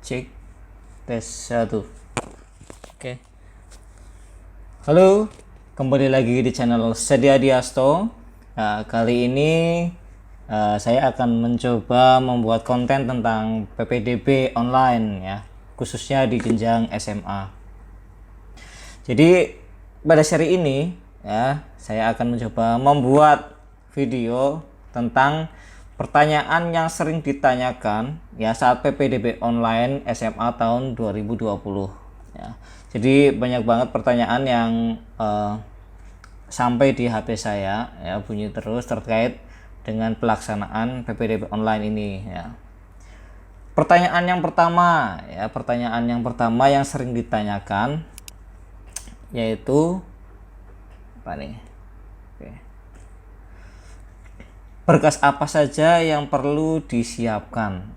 Cek tes 1. Oke. Halo, kembali lagi di channel Sedia Diasto. Kali ini saya akan mencoba membuat konten tentang PPDB online ya, khususnya di jenjang SMA. Jadi pada seri ini ya, saya akan mencoba membuat video tentang pertanyaan yang sering ditanyakan ya saat PPDB online SMA tahun 2020 ya. Jadi banyak banget pertanyaan yang sampai di HP saya ya, bunyi terus terkait dengan pelaksanaan PPDB online ini ya. Pertanyaan yang pertama yang sering ditanyakan yaitu apa nih? Oke. Berkas apa saja yang perlu disiapkan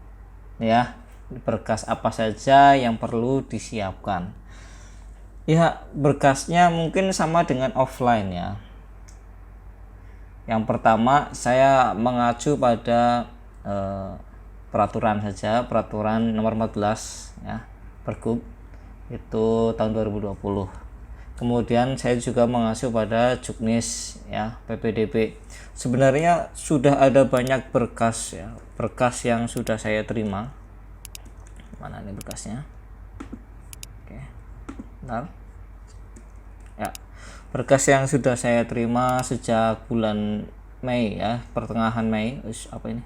ya, berkas apa saja yang perlu disiapkan ya. Berkasnya mungkin sama dengan offline ya. Yang pertama saya mengacu pada peraturan saja, peraturan nomor 14 ya, Pergub itu tahun 2020. Kemudian saya juga mengacu pada Juknis ya, PPDB. Sebenarnya sudah ada banyak berkas ya, berkas yang sudah saya terima. Mana nih berkasnya? Oke, bentar. Ya, berkas yang sudah saya terima sejak bulan Mei ya, pertengahan Mei. Apa ini?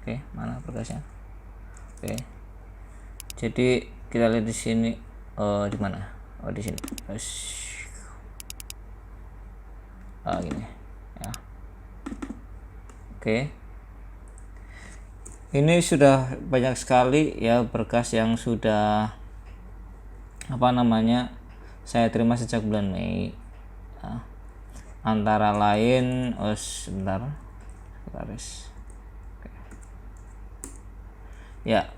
Oke, mana berkasnya? Oke. Jadi kita lihat di sini. Di mana? Oh, di sini. Gini ya. Oke. Ini sudah banyak sekali ya berkas yang sudah saya terima sejak bulan Mei ya. Antara lain sebentar. Oke. Ya,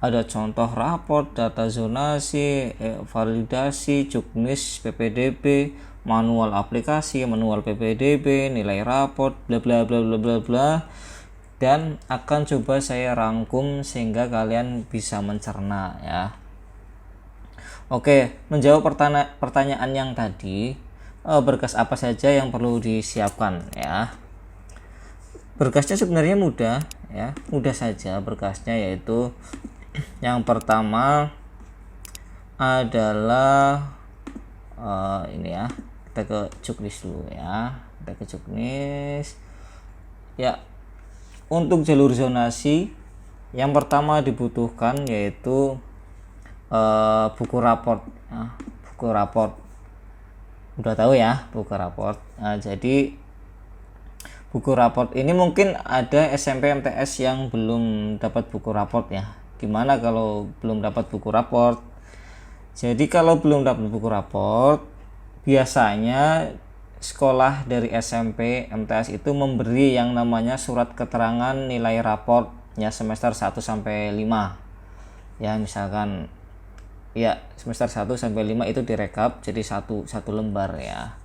ada contoh raport, data zonasi, validasi, Juknis, PPDB, manual aplikasi, manual PPDB, nilai raport, bla bla bla bla bla bla. Dan akan coba saya rangkum sehingga kalian bisa mencerna ya. Oke, menjawab pertanyaan yang tadi, berkas apa saja yang perlu disiapkan ya. Berkasnya sebenarnya mudah ya, mudah saja berkasnya, yaitu yang pertama adalah ini ya, kita ke Juknis dulu ya, kita ke Juknis ya. Untuk jalur zonasi yang pertama dibutuhkan yaitu buku raport ya, buku raport udah tahu ya, buku raport. Nah, jadi buku raport ini mungkin ada SMP MTS yang belum dapat buku raport ya. Gimana kalau belum dapat buku raport? Jadi kalau belum dapat buku raport, biasanya sekolah dari SMP MTS itu memberi yang namanya surat keterangan nilai raport ya, semester 1 sampai 5. Ya, misalkan ya semester 1 sampai 5 itu direkap jadi satu lembar ya.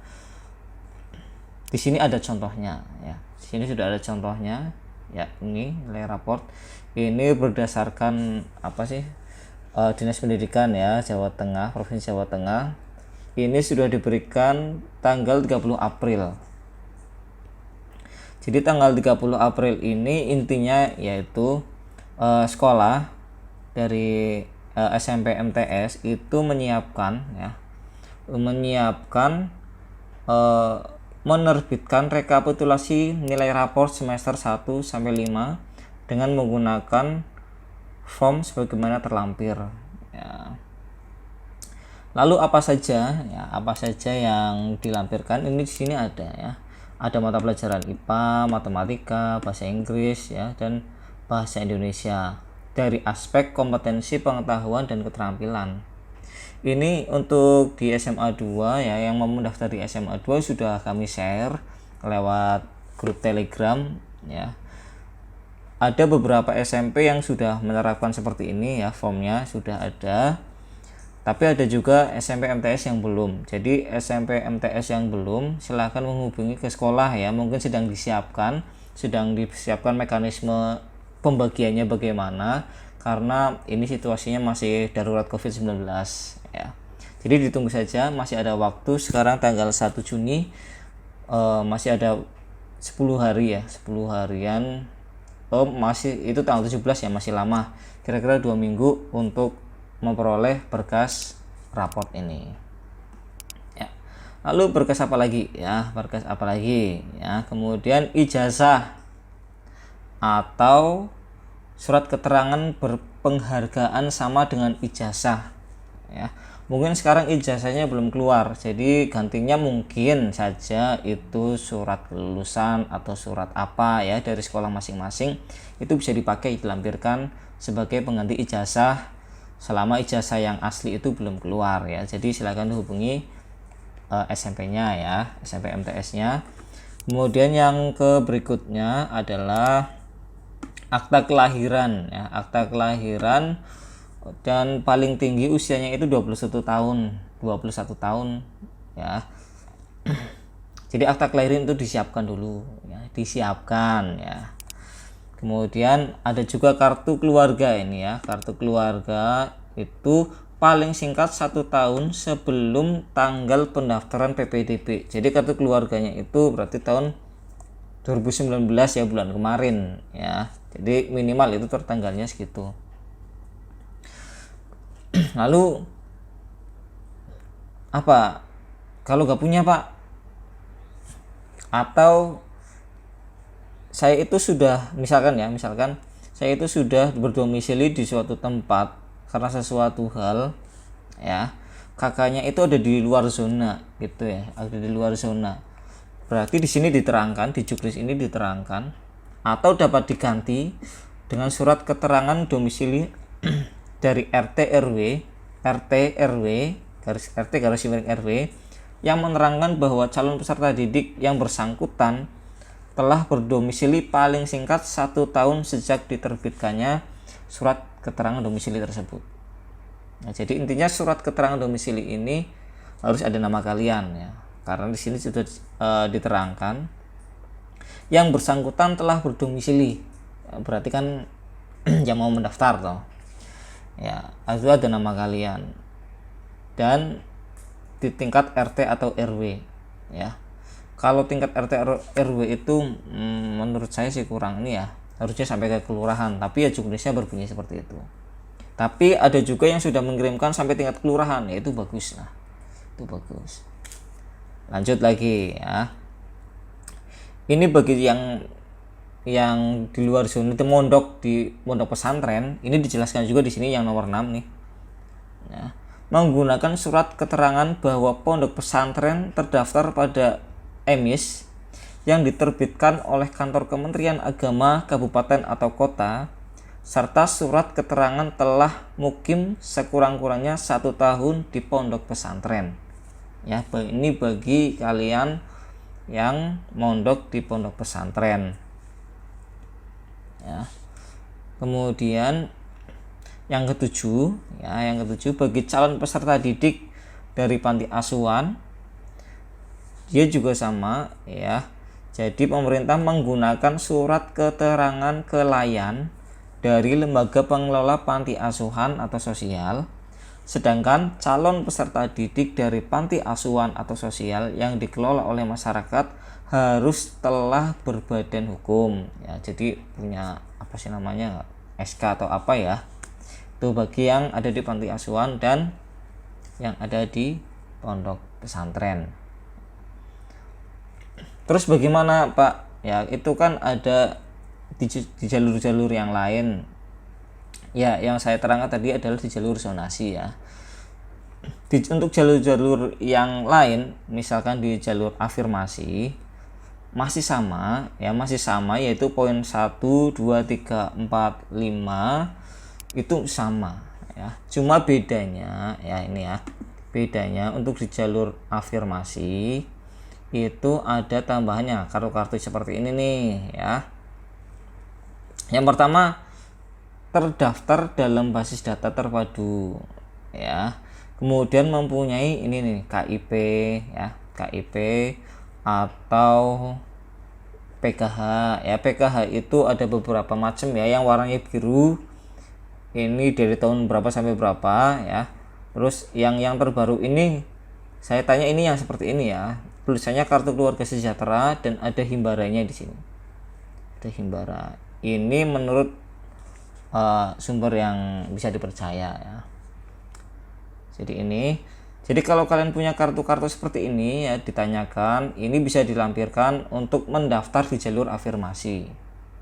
Di sini ada contohnya ya. Di sini sudah ada contohnya ya, ini nilai raport. Ini berdasarkan Dinas Pendidikan ya Jawa Tengah, Provinsi Jawa Tengah. Ini sudah diberikan tanggal 30 April. Jadi tanggal 30 April ini intinya yaitu sekolah dari SMP MTS itu menyiapkan menerbitkan rekapitulasi nilai raport semester 1 sampai 5 dengan menggunakan form sebagaimana terlampir ya. Lalu apa saja yang dilampirkan? Ini di sini ada ya. Ada mata pelajaran IPA, matematika, bahasa Inggris ya, dan bahasa Indonesia dari aspek kompetensi, pengetahuan dan keterampilan. Ini untuk di SMA 2 ya, yang mau mendaftar di SMA 2 sudah kami share lewat grup Telegram ya. Ada beberapa SMP yang sudah menerapkan seperti ini ya, formnya sudah ada. Tapi ada juga SMP MTS yang belum. Jadi SMP MTS yang belum, silahkan menghubungi ke sekolah ya. Mungkin sedang disiapkan mekanisme pembagiannya bagaimana. karena ini situasinya masih darurat COVID-19 ya. Jadi ditunggu saja, masih ada waktu. Sekarang tanggal 1 Juni, masih ada 10 hari ya, 10 harian. Masih itu tanggal 17 ya, masih lama. Kira-kira 2 minggu untuk memperoleh berkas raport ini. Ya. Lalu berkas apa lagi ya? Berkas apa lagi ya? Kemudian ijazah atau surat keterangan berpenghargaan sama dengan ijazah ya. Mungkin sekarang ijazahnya belum keluar, jadi gantinya mungkin saja itu surat kelulusan atau surat apa ya dari sekolah masing-masing, itu bisa dipakai dilampirkan sebagai pengganti ijazah selama ijazah yang asli itu belum keluar ya. Jadi silakan dihubungi SMP-nya ya, SMP MTS-nya. Kemudian yang ke berikutnya adalah akta kelahiran ya, akta kelahiran dan paling tinggi usianya itu 21 tahun ya. Jadi akta kelahiran itu disiapkan dulu ya, disiapkan ya. Kemudian ada juga kartu keluarga ini ya, kartu keluarga itu paling singkat 1 tahun sebelum tanggal pendaftaran PPDB. Jadi kartu keluarganya itu berarti tahun 2019 ya, bulan kemarin ya. Jadi minimal itu tertanggalnya segitu. Lalu apa kalau nggak punya Pak, atau saya itu sudah misalkan saya itu sudah berdomisili di suatu tempat karena sesuatu hal ya, kakaknya itu ada di luar zona gitu ya, ada di luar zona. Berarti di sini diterangkan, di juknis ini diterangkan atau dapat diganti dengan surat keterangan domisili dari RT RW garis miring RW yang menerangkan bahwa calon peserta didik yang bersangkutan telah berdomisili paling singkat 1 tahun sejak diterbitkannya surat keterangan domisili tersebut. Nah, jadi intinya surat keterangan domisili ini harus ada nama kalian ya, karena di sini sudah diterangkan yang bersangkutan telah berdomisili, berarti kan yang mau mendaftar toh ya, itu ada nama kalian dan di tingkat RT atau RW ya. Kalau tingkat RT RW itu menurut saya sih kurang ini ya, harusnya sampai ke kelurahan, tapi ya juknisnya berbunyi seperti itu. Tapi ada juga yang sudah mengirimkan sampai tingkat kelurahan, ya itu bagus lah, itu bagus. Lanjut lagi ya, ini bagi yang di luar zona itu mondok di pondok pesantren, ini dijelaskan juga di sini yang nomor 6 nih ya, menggunakan surat keterangan bahwa pondok pesantren terdaftar pada EMIS yang diterbitkan oleh kantor Kementerian Agama kabupaten atau kota, serta surat keterangan telah mukim sekurang-kurangnya 1 tahun di pondok pesantren ya. Ini bagi kalian yang mondok di pondok pesantren ya. Kemudian yang ketujuh bagi calon peserta didik dari panti asuhan, dia juga sama ya. Jadi pemerintah menggunakan surat keterangan kelayan dari lembaga pengelola panti asuhan atau sosial, sedangkan calon peserta didik dari panti asuhan atau sosial yang dikelola oleh masyarakat harus telah berbadan hukum ya. Jadi punya apa sih namanya, SK atau apa ya, itu bagi yang ada di panti asuhan dan yang ada di pondok pesantren. Terus bagaimana Pak ya, itu kan ada di jalur-jalur yang lain ya. Yang saya terangkan tadi adalah di jalur zonasi ya. Untuk jalur-jalur yang lain, misalkan di jalur afirmasi, masih sama yaitu poin 1, 2, 3, 4, 5 itu sama ya. Cuma bedanya ya, ini ya, bedanya untuk di jalur afirmasi itu ada tambahannya kartu-kartu seperti ini nih ya. Yang pertama, terdaftar dalam basis data terpadu ya. Kemudian mempunyai ini nih, KIP ya, KIP atau PKH ya. PKH itu ada beberapa macam ya, yang warnanya biru ini dari tahun berapa sampai berapa ya. Terus yang terbaru ini saya tanya ini yang seperti ini ya, tulisannya kartu keluarga sejahtera dan ada himbaranya di sini, ada himbara. Ini menurut sumber yang bisa dipercaya ya. Jadi kalau kalian punya kartu-kartu seperti ini ya, ditanyakan, ini bisa dilampirkan untuk mendaftar di jalur afirmasi.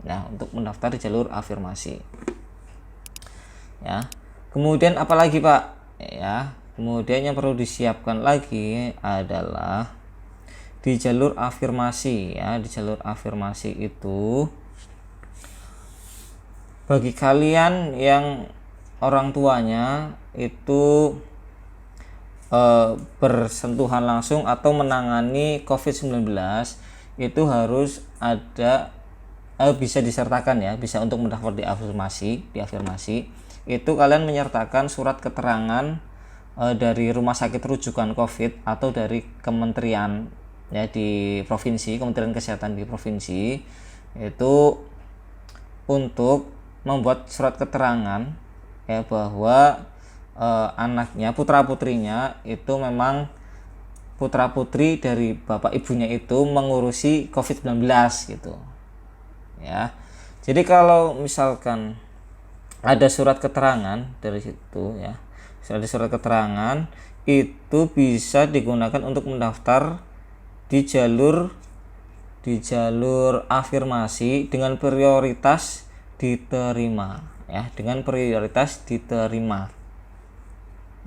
Nah, untuk mendaftar di jalur afirmasi. Ya. Kemudian apalagi, Pak? Ya, kemudian yang perlu disiapkan lagi adalah di jalur afirmasi ya. Di jalur afirmasi itu bagi kalian yang orang tuanya itu bersentuhan langsung atau menangani COVID-19, itu harus ada bisa disertakan ya, bisa untuk mendaftar di afirmasi itu kalian menyertakan surat keterangan dari rumah sakit rujukan COVID atau dari kementerian ya di provinsi, Kementerian Kesehatan di provinsi, itu untuk membuat surat keterangan ya bahwa anaknya, putra putrinya itu memang putra putri dari bapak ibunya itu mengurusi COVID-19 gitu ya. Jadi kalau misalkan ada surat keterangan dari situ ya, ada surat keterangan itu bisa digunakan untuk mendaftar di jalur afirmasi dengan prioritas diterima ya, dengan prioritas diterima.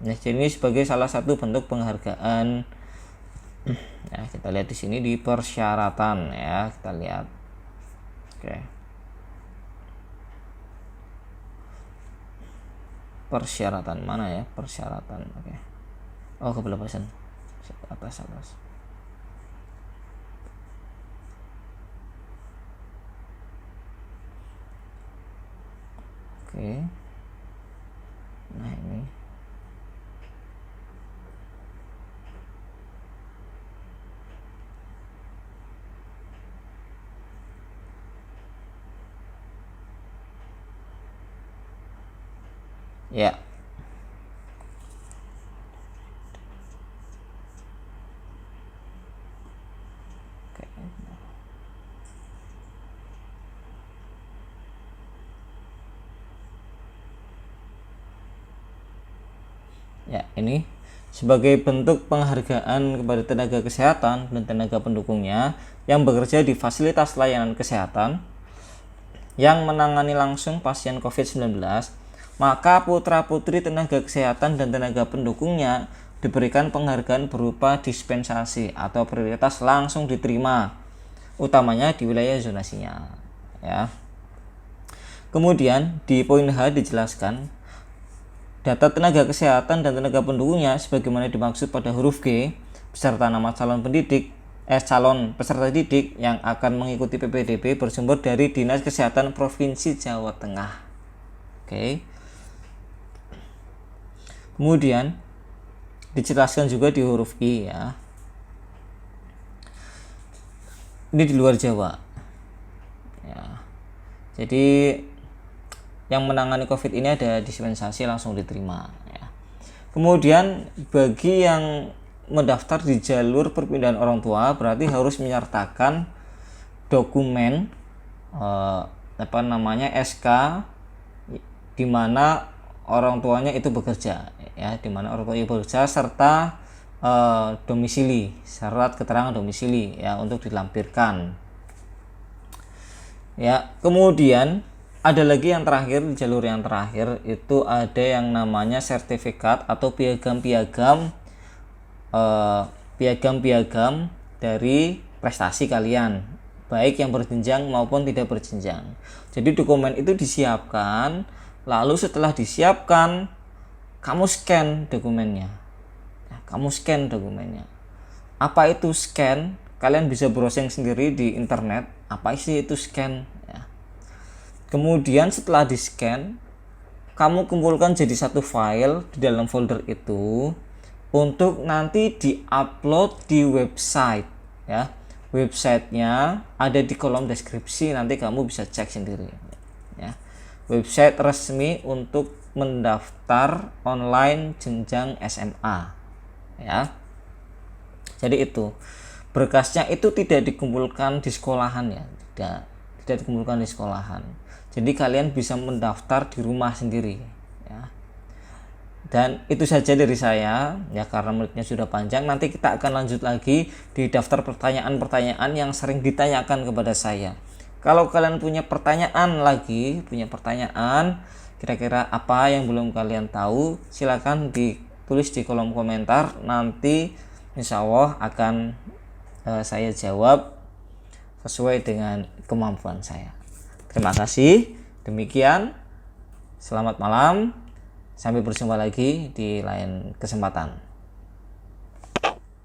Nah, ini sebagai salah satu bentuk penghargaan. Ya, kita lihat di sini di persyaratan ya, kita lihat. Oke. Persyaratan mana ya? Persyaratan. Oke. Oh, kebebasan. Atas. Oke. Nah, ini. Ya. Oke. Ya, ini sebagai bentuk penghargaan kepada tenaga kesehatan dan tenaga pendukungnya yang bekerja di fasilitas layanan kesehatan yang menangani langsung pasien COVID-19, maka putra-putri tenaga kesehatan dan tenaga pendukungnya diberikan penghargaan berupa dispensasi atau prioritas langsung diterima, utamanya di wilayah zonasinya. Ya. Kemudian di poin H dijelaskan data tenaga kesehatan dan tenaga pendukungnya sebagaimana dimaksud pada huruf G beserta nama calon peserta didik yang akan mengikuti PPDB bersumber dari Dinas Kesehatan Provinsi Jawa Tengah. Oke. Kemudian dijelaskan juga di huruf I ya. Ini di luar Jawa. Ya. Jadi yang menangani COVID ini ada dispensasi langsung diterima ya. Kemudian bagi yang mendaftar di jalur perpindahan orang tua berarti harus menyertakan dokumen SK di mana orang tuanya itu bekerja ya, di mana orang tuanya bekerja serta domisili, syarat keterangan domisili ya untuk dilampirkan. Ya, kemudian ada lagi yang terakhir, di jalur yang terakhir itu ada yang namanya sertifikat atau piagam-piagam dari prestasi kalian, baik yang berjenjang maupun tidak berjenjang. Jadi dokumen itu disiapkan, lalu setelah disiapkan kamu scan dokumennya. Apa itu scan? Kalian bisa browsing sendiri di internet, apa sih itu scan ya. Kemudian setelah di scan, kamu kumpulkan jadi satu file di dalam folder itu untuk nanti di-upload di website ya. Websitenya ada di kolom deskripsi, nanti kamu bisa cek sendiri ya. website resmi untuk mendaftar online jenjang SMA ya. Jadi itu berkasnya itu tidak dikumpulkan di sekolahan ya, tidak dikumpulkan di sekolahan. Jadi kalian bisa mendaftar di rumah sendiri ya. Dan itu saja dari saya ya, karena menitnya sudah panjang. Nanti kita akan lanjut lagi di daftar pertanyaan-pertanyaan yang sering ditanyakan kepada saya. Kalau kalian punya pertanyaan kira-kira apa yang belum kalian tahu, silakan ditulis di kolom komentar. Nanti insya Allah akan saya jawab sesuai dengan kemampuan saya. Terima kasih. Demikian, selamat malam. Sampai berjumpa lagi di lain kesempatan.